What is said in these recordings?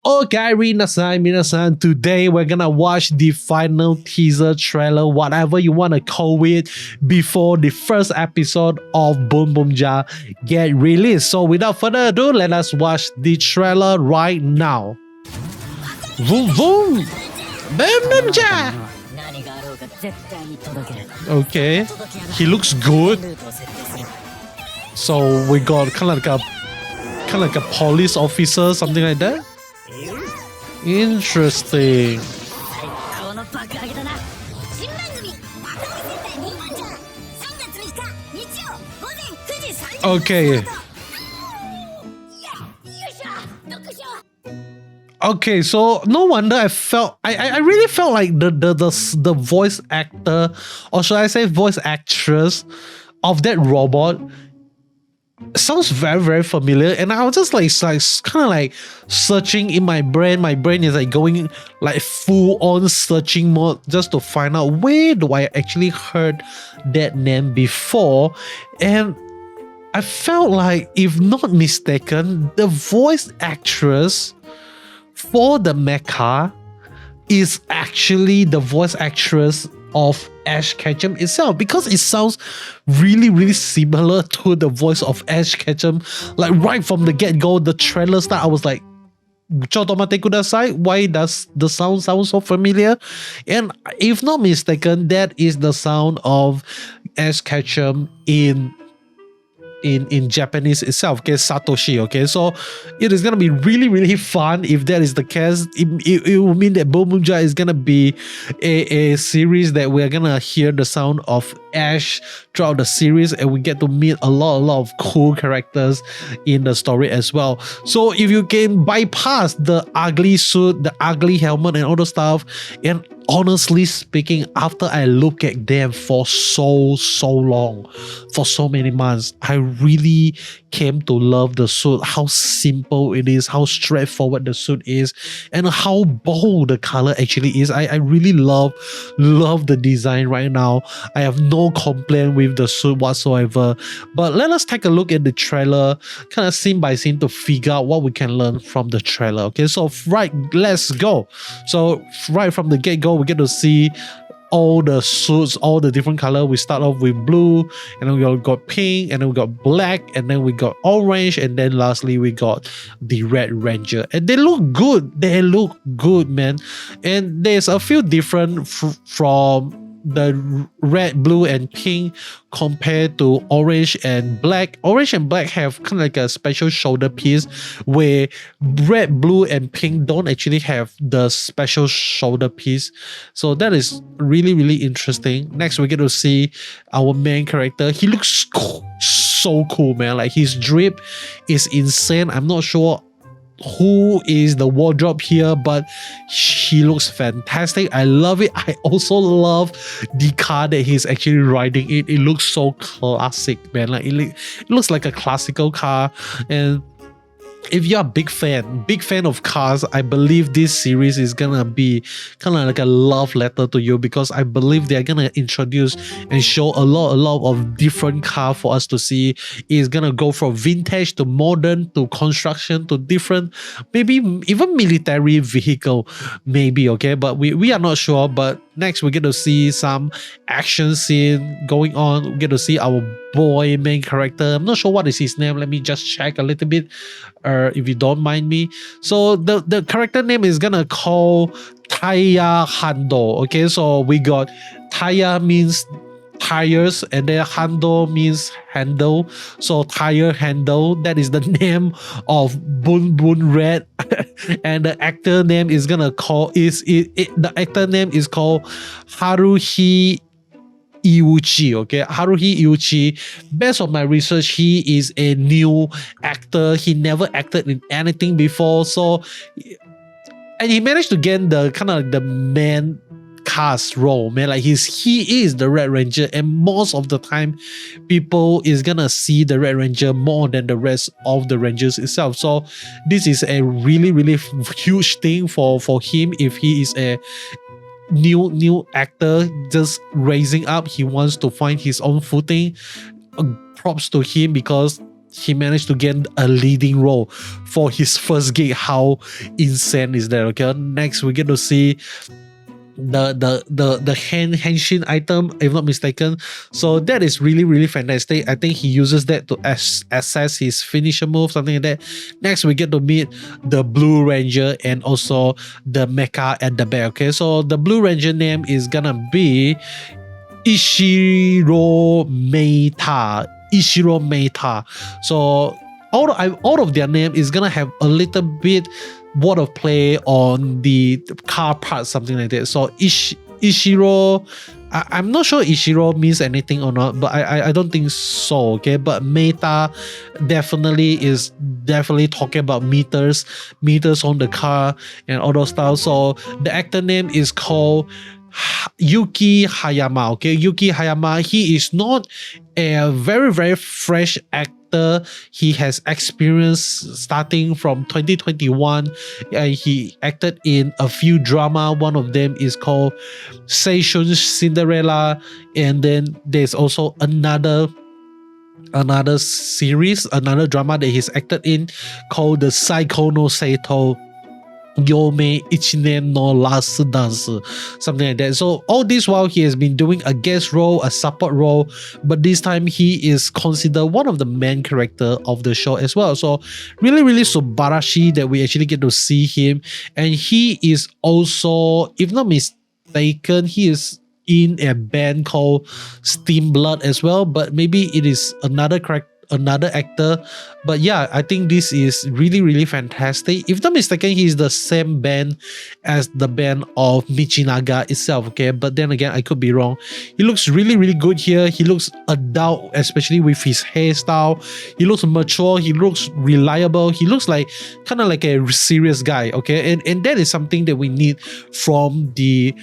Okay, minasan, today we're gonna watch the final teaser trailer, whatever you wanna call it, before the first episode of Boonboomger get released. So without further ado, let us watch the trailer right now. Boom boom! Boonboomger! Okay, he looks good. So we got kind of like a police officer, something like that. Interesting. Okay. Okay, so no wonder I really felt like the voice actor, or should I say voice actress of that robot sounds very, very familiar, and I was just like kind of like searching in my brain. My brain is like going like full on searching mode just to find out where do I actually heard that name before. And I felt like, if not mistaken, the voice actress for the mecha is actually the voice actress of Ash Ketchum itself, because it sounds really, really similar to the voice of Ash Ketchum. Like right from the get-go, the trailer start, I was like, Chotomate kudasai, why does the sound sound so familiar? And if not mistaken, that is the sound of Ash Ketchum in Japanese itself, okay, Satoshi. Okay, so it is gonna be really, really fun if that is the case. It will mean that Boonboomger is gonna be a series that we're gonna hear the sound of Ash throughout the series, and we get to meet a lot of cool characters in the story as well. So if you can bypass the ugly suit, the ugly helmet, and all the stuff, and honestly speaking, after I look at them for so long, for so many months, I really came to love the suit. How simple it is, how straightforward the suit is, and how bold the color actually is. I really love the design right now. I have no complaint with the suit whatsoever. But let us take a look at the trailer, kind of scene by scene, to figure out what we can learn from the trailer. Okay, so right, let's go. So right from the get-go, we get to see all the suits, all the different color. We start off with blue, and then we got pink, and then we got black, and then we got orange, and then lastly we got the Red Ranger. And they look good. They look good, man. And there's a few different from the red, blue, and pink compared to orange and black. Orange and black have kind of like a special shoulder piece, where red, blue, and pink don't actually have the special shoulder piece. So that is really, really interesting. Next, we get to see our main character. He looks cool, so cool, man. Like his drip is insane. I'm not sure who is the wardrobe here, but he looks fantastic. I love it. I also love the car that he's actually riding in. It looks so classic, man. Like it looks like a classical car. And if you're a big fan of cars, I believe this series is gonna be kind of like a love letter to you, because I believe they're gonna introduce and show a lot of different cars for us to see. It's gonna go from vintage to modern to construction to different, maybe even military vehicle, maybe. Okay, but we are not sure. But next, we get to see some action scene going on. We get to see our boy main character. I'm not sure what is his name. Let me just check a little bit, if you don't mind me. So the character name is gonna call Taya Hando. Okay, so we got Taya means tires, and then Hando means handle. So tire handle, that is the name of Bun Red. And the actor name is gonna call the actor name is called Haruhi Iuchi. Okay, Haruhi Iuchi. Based on my research, he is a new actor. He never acted in anything before, so, and he managed to get the kind of the main cast role, man. Like he is the Red Ranger, and most of the time people is gonna see the Red Ranger more than the rest of the Rangers itself. So this is a really, really huge thing for him. If he is a new actor just raising up, he wants to find his own footing. Props to him, because he managed to get a leading role for his first gig. How insane is that? Okay, next we get to see the henshin item, if not mistaken. So that is really fantastic. I think he uses that to assess his finisher move, something like that. Next we get to meet the Blue Ranger and also the mecha at the back. Okay, so the Blue Ranger name is gonna be Ishiro Meita. So all of their name is gonna have a little bit word of play on the car parts, something like that. So Ishiro, I'm not sure Ishiro means anything or not, but I don't think so. Okay, but Meita is definitely talking about meters on the car and all those stuff. So the actor name is called Yuki Hayama. Okay, Yuki Hayama, he is not a very fresh actor. He has experience starting from 2021. He acted in a few drama. One of them is called Seishun Cinderella, and then there's also another series, another drama that he's acted in called the Saiko no Seito Yome Ichinen no Last Dance, something like that. So all this while he has been doing a guest role, a support role, but this time he is considered one of the main character of the show as well. So really subarashi that we actually get to see him. And he is also, if not mistaken, he is in a band called Steam Blood as well, but maybe it is another actor. But yeah, I think this is really fantastic. If not mistaken, he's the same band as the band of Michinaga itself. Okay, but then again, I could be wrong. He looks really good here. He looks adult, especially with his hairstyle. He looks mature. He looks reliable. He looks like kind of like a serious guy. Okay, and that is something that we need from the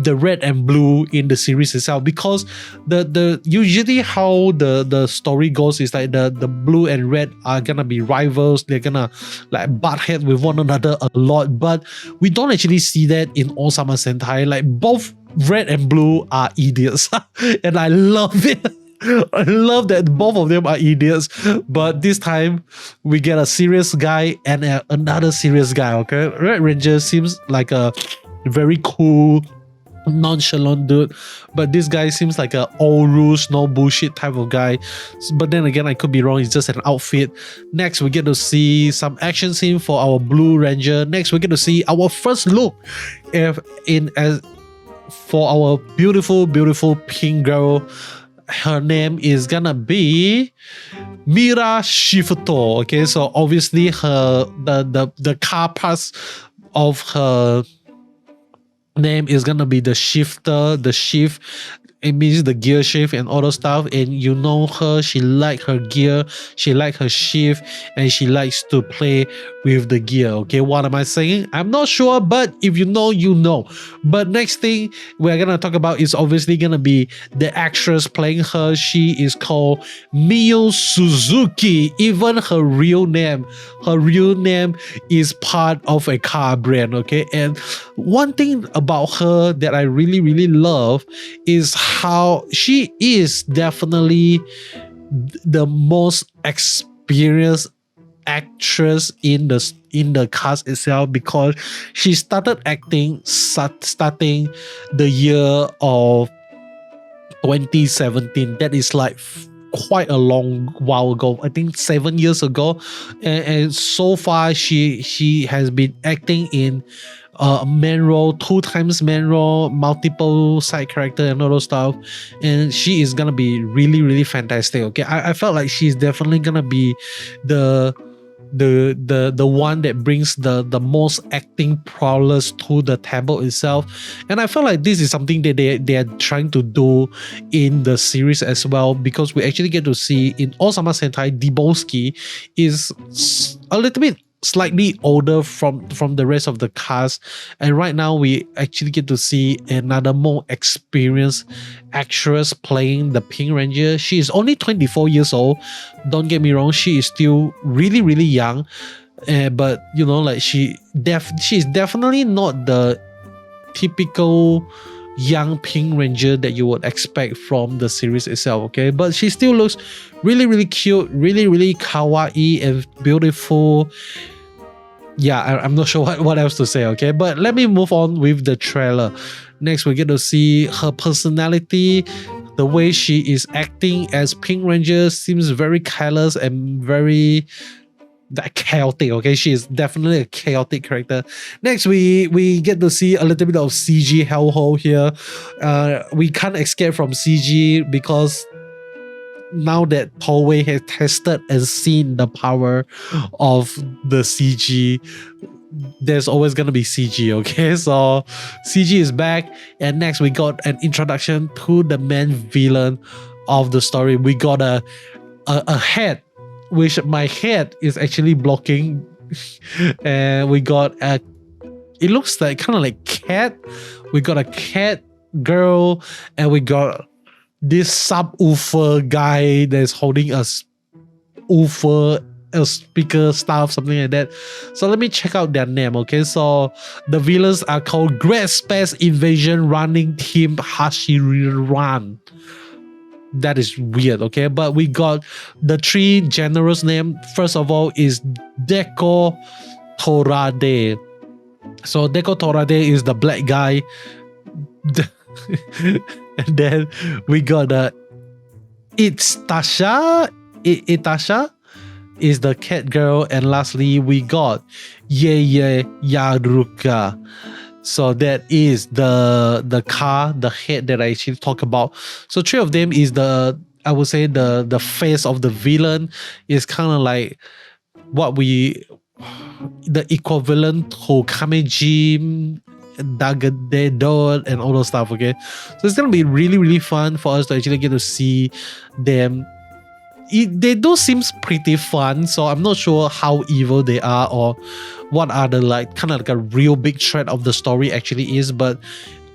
red and blue in the series itself, because the usually how the story goes is like the blue and red are gonna be rivals. They're gonna like butt head with one another a lot, but we don't actually see that in Osama Sentai. Like both red and blue are idiots and I love it. I love that both of them are idiots, but this time we get a serious guy and another serious guy. Okay, Red Ranger seems like a very cool, nonchalant dude, but this guy seems like a all rules no bullshit type of guy. But then again, I could be wrong. It's just an outfit. Next we get to see some action scene for our Blue Ranger. Next we get to see our first look for our beautiful pink girl. Her name is gonna be Mira Shifuto. Okay, so obviously the car parts of her name is gonna be the shifter, the shift. It means the gear shift and all those stuff. And you know her, she like her gear, she like her shift, and she likes to play with the gear. Okay, what am I saying? I'm not sure, but if you know, you know. But next thing we're gonna talk about is obviously gonna be the actress playing her. She is called Miyo Suzuki. Even her real name is part of a car brand. Okay, and one thing about her that I really love is how she is definitely the most experienced actress in the cast itself, because she started acting starting the year of 2017. That is like quite a long while ago. I think 7 years ago, and so far she has been acting in main role, 2 times main role, multiple side character and all those stuff, and she is gonna be really fantastic. Okay, I felt like she's definitely gonna be the one that brings the most acting prowess to the table itself. And I feel like this is something that they are trying to do in the series as well, because we actually get to see in Osama Sentai, Dibowski is a little bit slightly older from the rest of the cast, and right now we actually get to see another more experienced actress playing the Pink Ranger. She is only 24 years old. Don't get me wrong, she is still really young, but you know, like she is definitely not the typical young Pink Ranger that you would expect from the series itself, okay? But she still looks really, really cute, really, really kawaii and beautiful. Yeah, I'm not sure what else to say, okay? But let me move on with the trailer. Next, we get to see her personality. The way she is acting as Pink Ranger seems very careless and very chaotic, okay? She is definitely a chaotic character. Next, we get to see a little bit of CG hellhole here. We can't escape from CG because now that Toei has tested and seen the power of the CG, there's always gonna be CG, okay? So CG is back, and next we got an introduction to the main villain of the story. We got a head, which my head is actually blocking, and we got it looks like kind of like cat. We got a cat girl, and we got this subwoofer guy that's holding a woofer, a speaker stuff, something like that. So let me check out their name, okay? So the villains are called Great Space Invasion Running Team Hashiriran. That is weird, okay? But we got the three generals name. First of all is Deko Torade. So Deko Torade is the black guy. And then we got Itasha is the cat girl, and lastly we got Yaruka. So that is the car, the head that I actually talk about. So three of them is I would say the face of the villain. Is kind of like the equivalent to Kameji, Dagadedon, and all those stuff, okay? So it's gonna be really, really fun for us to actually get to see them. They do seem pretty fun, so I'm not sure how evil they are or what are the kind of like a real big threat of the story actually is, but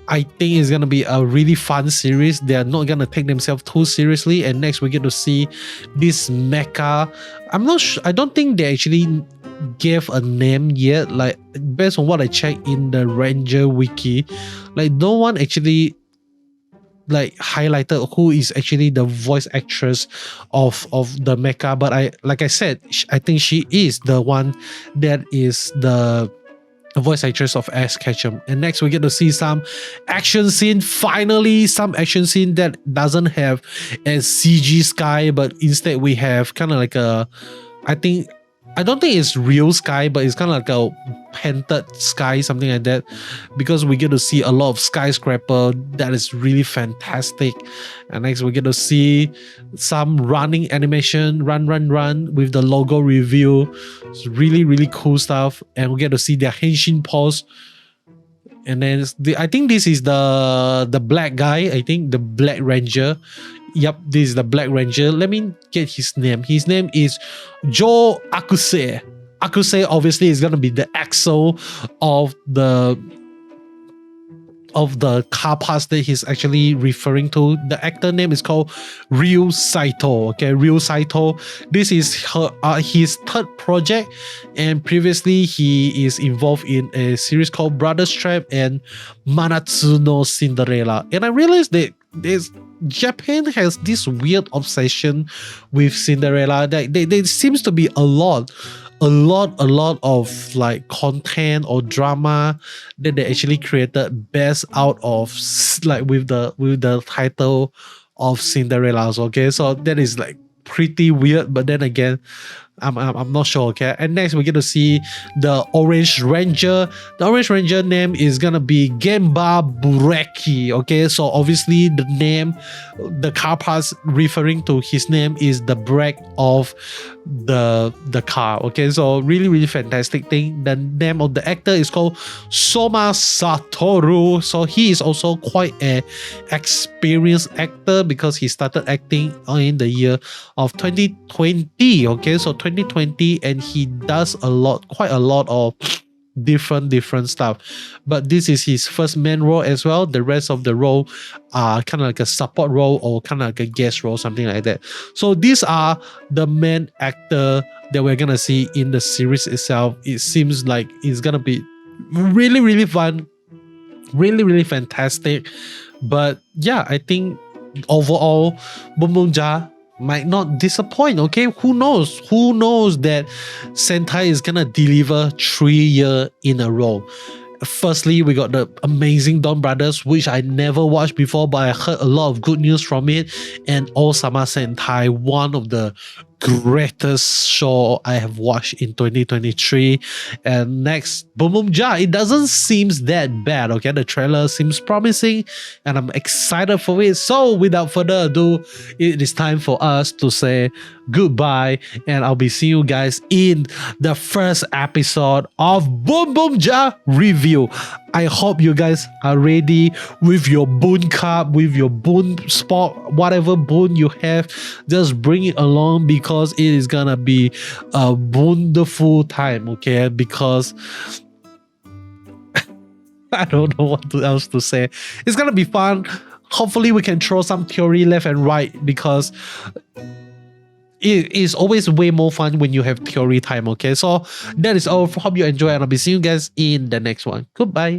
I think it's gonna be a really fun series. They are not gonna take themselves too seriously. And next we get to see this mecha. I'm not sure, I don't think they actually gave a name yet. Like based on what I checked in the Ranger wiki, like no one actually highlighted who is actually the voice actress of the mecha, but I said, I think she is the one that is the voice actress of Ash Ketchum. And next we get to see some action scene. Finally, some action scene that doesn't have a CG sky, but instead we have kind of like I don't think it's real sky, but it's kind of like a painted sky, something like that, because we get to see a lot of skyscraper. That is really fantastic. And next we get to see some running animation, run with the logo reveal. It's really, really cool stuff. And we get to see their henshin pose. And then I think this is the black guy, I think the Black Ranger. Yep, this is the Black Ranger. Let me get his name. His name is Joe Akuse. Akuse obviously is gonna be the axle of the car parts that he's actually referring to. The actor name is called Ryu Saito. Okay, Ryu Saito. This is his third project, and previously he is involved in a series called Brothers Trap and Manatsuno Cinderella. And I realized that Japan has this weird obsession with Cinderella. There seems to be a lot of like content or drama that they actually created based out of with the title of Cinderella. Okay, so that is like pretty weird, but then again, I'm not sure, okay? And next we get to see the Orange Ranger. The Orange Ranger name is gonna be Gemba Bureki, okay? So obviously the name, the car parts referring to his name is the brake of the car, okay? So really, really fantastic thing. The name of the actor is called Soma Satoru. So he is also quite an experienced actor because he started acting in the year of 2020, okay? So 2020, and he does quite a lot of different stuff, but this is his first main role as well. The rest of the role are kind of like a support role or kind of like a guest role, something like that. So these are the main actor that we're gonna see in the series itself. It seems like it's gonna be really, really fun. Really, really fantastic. But yeah, I think overall, Boonboomger might not disappoint. Okay, who knows? Who knows that Sentai is gonna deliver 3 years in a row? Firstly, we got the amazing Dawn Brothers, which I never watched before, but I heard a lot of good news from it. And Osama Sentai, one of the greatest show I have watched in 2023. And next, Boonboomger. It doesn't seem that bad. Okay, the trailer seems promising, and I'm excited for it. So, without further ado, it is time for us to say goodbye, and I'll be seeing you guys in the first episode of Boonboomger review. I hope you guys are ready with your Boon Cup, with your Boon Spot, whatever Boon you have. Just bring it along because it is gonna be a wonderful time, okay? Because I don't know what else to say. It's gonna be fun. Hopefully we can throw some theory left and right because it is always way more fun when you have theory time, okay? So that is all. Hope you enjoy, and I'll be seeing you guys in the next one. Goodbye.